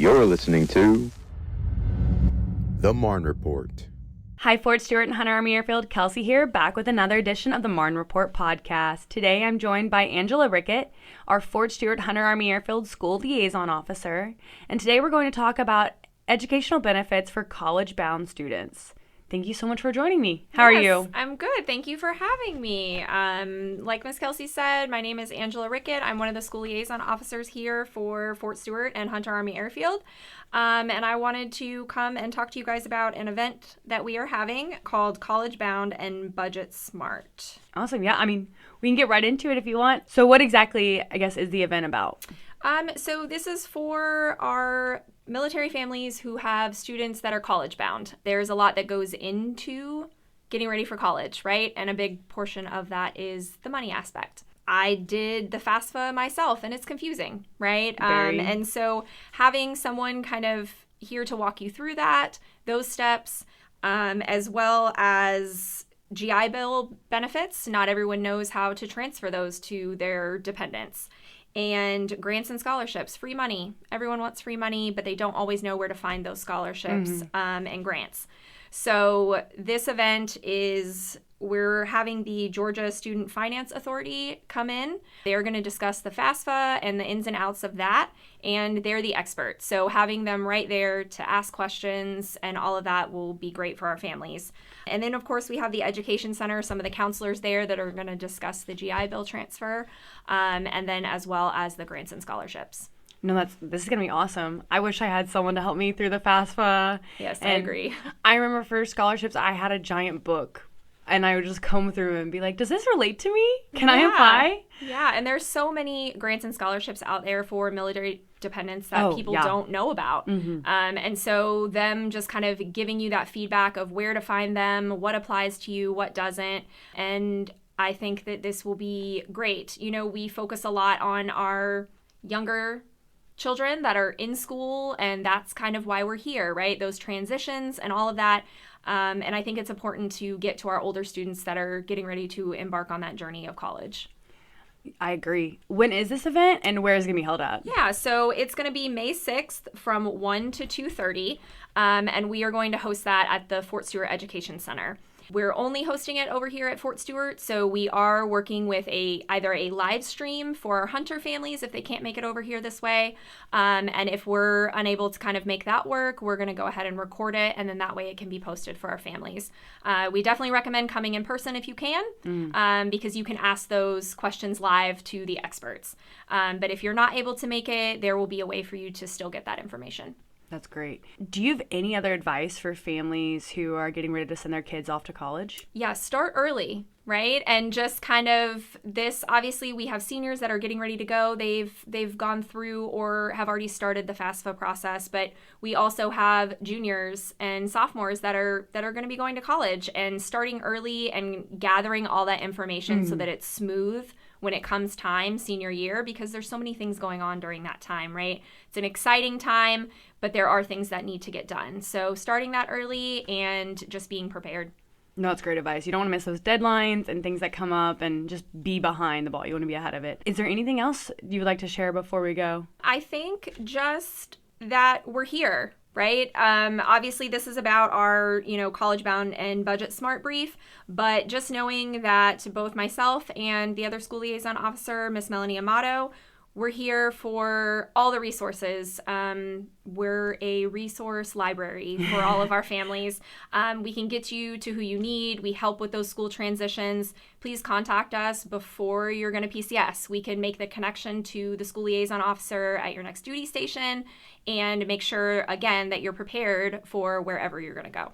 You're listening to the Marne Report. Hi, Fort Stewart-Hunter Army Airfield. Kelsey here, back with another edition of the Marne Report podcast. Today, I'm joined by Angela Rickett, our Fort Stewart-Hunter Army Airfield School Liaison Officer. And today, we're going to talk about educational benefits for college-bound students. Thank you so much for joining me. How are you? I'm good. Thank you for having me. Like Miss Kelsey said, my name is Angela Rickett. I'm one of the school liaison officers here for Fort Stewart and Hunter Army Airfield. And I wanted to come and talk to you guys about an event that we are having called College Bound and Budget Smart. Awesome. Yeah, we can get right into it if you want. So what exactly, I guess, is the event about? So this is for our military families who have students that are college bound. There's a lot that goes into getting ready for college, right? And a big portion of that is the money aspect. I did the FAFSA myself, and it's confusing, right? And so having someone kind of here to walk you through that, those steps, as well as GI Bill benefits. Not everyone knows how to transfer those to their dependents. And grants and scholarships, free money. Everyone wants free money, but they don't always know where to find those scholarships and grants. So this event is, we're having the Georgia Student Finance Authority come in. They're going to discuss the FAFSA and the ins and outs of that, and they're the experts. So having them right there to ask questions and all of that will be great for our families. And then, of course, we have the Education Center, some of the counselors there that are going to discuss the GI Bill transfer, and then as well as the grants and scholarships. No, this is going to be awesome. I wish I had someone to help me through the FAFSA. Yes, I agree. I remember for scholarships, I had a giant book, and I would just comb through and be like, does this relate to me? Can I apply? Yeah, and there's so many grants and scholarships out there for military dependents that people don't know about. And so them just kind of giving you that feedback of where to find them, what applies to you, what doesn't. And I think that this will be great. You know, we focus a lot on our younger children that are in school, and that's kind of why we're here, right? Those transitions and all of that. And I think it's important to get to our older students that are getting ready to embark on that journey of college. I agree. When is this event, and where is it going to be held at? Yeah, so it's going to be May 6th from 1 to 2:30, and we are going to host that at the Fort Stewart Education Center. We're only hosting it over here at Fort Stewart, so we are working with either a live stream for our Hunter families if they can't make it over here this way, and if we're unable to kind of make that work, we're going to go ahead and record it, and then that way it can be posted for our families. We definitely recommend coming in person if you can, because you can ask those questions live to the experts. But if you're not able to make it, there will be a way for you to still get that information. That's great. Do you have any other advice for families who are getting ready to send their kids off to college? Yeah, start early, right? And just kind of this, obviously we have seniors that are getting ready to go. They've gone through or have already started the FAFSA process, but we also have juniors and sophomores that are going to be going to college, and starting early and gathering all that information so that it's smooth when it comes time, senior year, because there's so many things going on during that time, right? It's an exciting time, but there are things that need to get done. So starting that early and just being prepared. No, that's great advice. You don't want to miss those deadlines and things that come up, and just be behind the ball. You want to be ahead of it. Is there anything else you would like to share before we go? I think just that we're here, right? Obviously, this is about our, college bound and budget smart brief, but just knowing that both myself and the other school liaison officer, Miss Melanie Amato, we're here for all the resources. We're a resource library for all of our families. We can get you to who you need. We help with those school transitions. Please contact us before you're going to PCS. We can make the connection to the school liaison officer at your next duty station and make sure, again, that you're prepared for wherever you're going to go.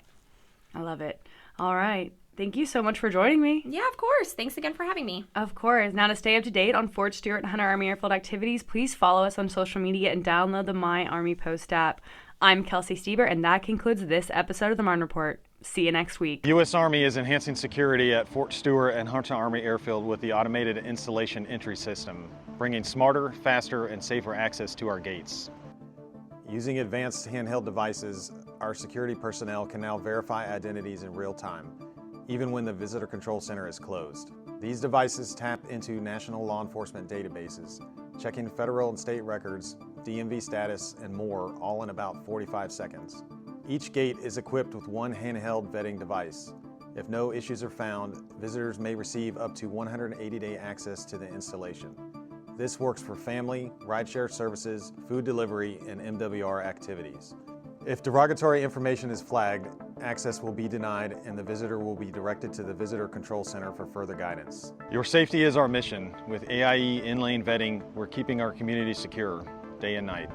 I love it. All right. Thank you so much for joining me. Yeah, of course. Thanks again for having me. Of course. Now, to stay up to date on Fort Stewart-Hunter Army Airfield activities, please follow us on social media and download the My Army Post app. I'm Kelsey Stieber, and that concludes this episode of the Marne Report. See you next week. The U.S. Army is enhancing security at Fort Stewart and Hunter Army Airfield with the automated installation entry system, bringing smarter, faster, and safer access to our gates. Using advanced handheld devices, our security personnel can now verify identities in real time, even when the Visitor Control Center is closed. These devices tap into national law enforcement databases, checking federal and state records DMV status, and more, all in about 45 seconds. Each gate is equipped with one handheld vetting device. If no issues are found, visitors may receive up to 180-day access to the installation. This works for family, rideshare services, food delivery, and MWR activities. If derogatory information is flagged, access will be denied and the visitor will be directed to the Visitor Control Center for further guidance. Your safety is our mission. With AIE in-lane vetting, we're keeping our community secure day and night.